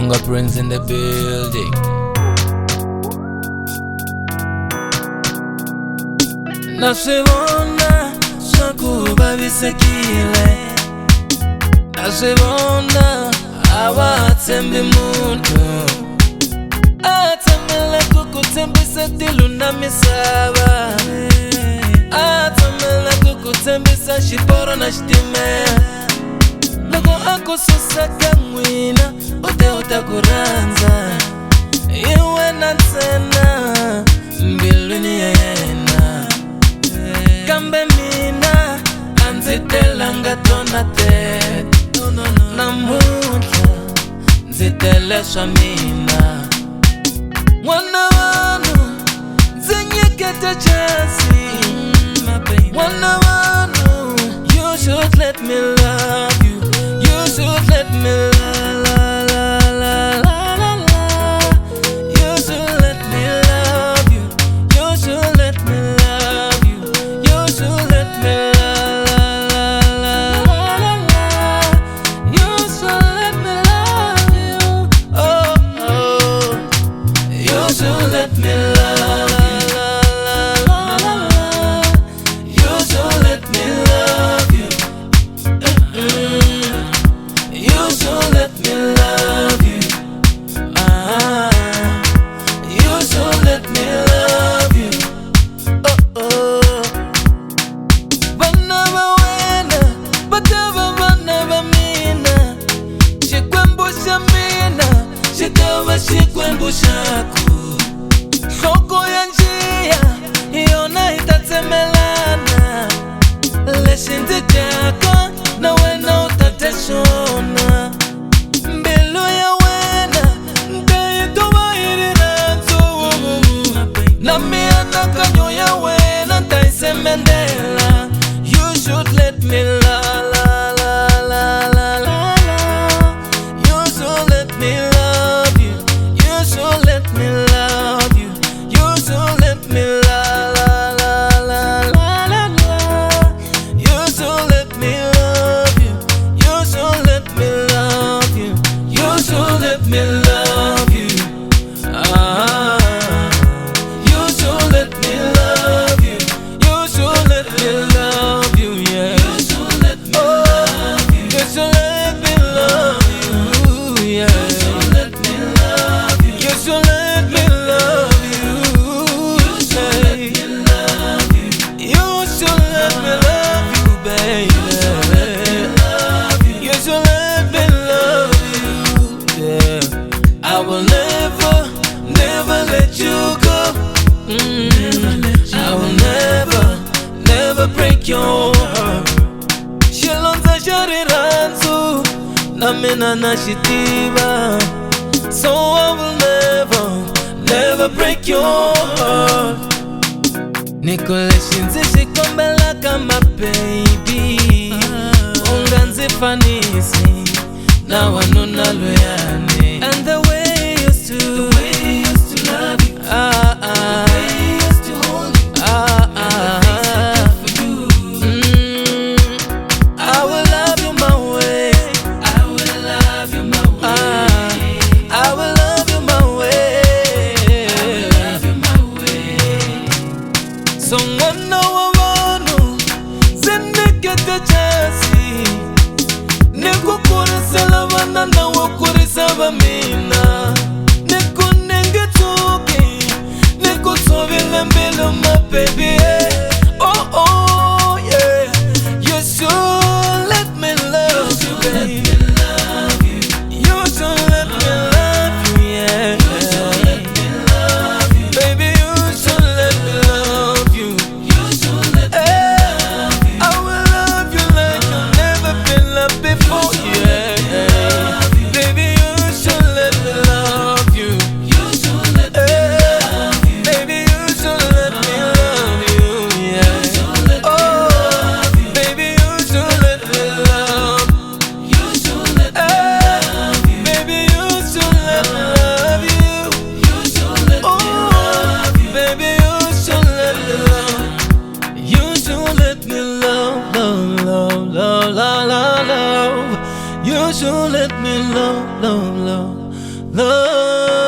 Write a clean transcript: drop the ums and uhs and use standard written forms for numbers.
Bonga Prince in the building. Nasivona swakuba bisekile, nasivona awatsembi muntu, atamela kukutembisa tilu na misaba, atamela kukutembisa shiporo na shitimea. Loko akususa kamwina ute utakuranza, iwe na tena mbiluni yena. Kambe mina anzitelanga tonate, namuta nzitelesha mina. Mwana wanu zinyekete chasi, mwana wanu, you should let me love you. You should let me la la la la la la. You should let me love you. You should let me love you. You should let me la la la la la. You should let me love you. Oh oh. You should let me love you. You should let me love you. You should let me love you. You should let me love you. Oh oh. Vanava wena, batava vanava mina. Shikwembusha mina, shikava shikwembushaku. Shoko ya njia, yona itatsemelana. Leshindi jako, na wena utateshona. Mbelu ya wena, ntaituwa iriranzu. Nami anakanyo ya wena, ntaisemendela. You should let me la la la la la la la. You should let me love you. You should let me love you. You should let me la la la la la la la. You should let me love you. You should let me love you. You should let me love you. You should let me love you. You should let me love you, yeah. You should let me love you. You should let me love you, yeah. You should let me love you. You should let me love you. You should let me love you. You should let me love you, baby. You should let me love you, yeah. I will never, never let you go. I will never, never break your heart. Shilonza shariranzu, namina nashitiva. So I will never, never break your heart. Nikole shinzi shikombela kama baby. Unganzi fanisi, na wanuna luyane. And the way you used to love you. The way you used to hold you. The things I did for you. I will love you my way. I will love you my way. I will love you my way. I will love you my way. Someone know wanu zindikete chasi. Nikukurisela vana na wakurisaba mina. Nikunengetuki, nikutovile mbele my baby. Oh oh yeah. You should let me love you, baby. You should let me love you, yeah. You should let me love you, baby. You should let me love you. You should let me love you. I will love you like you've never been loved before, yeah. Baby, you should let me love you. You should let me love you. Baby, you should let me love you, yeah. Oh, baby, you should let me love. You should let me love you. Baby, you should let me love you. You should let me love you. Baby, you should let me love. You should let me love, love, love, love, love, love, love. You should let me love, love, love. love.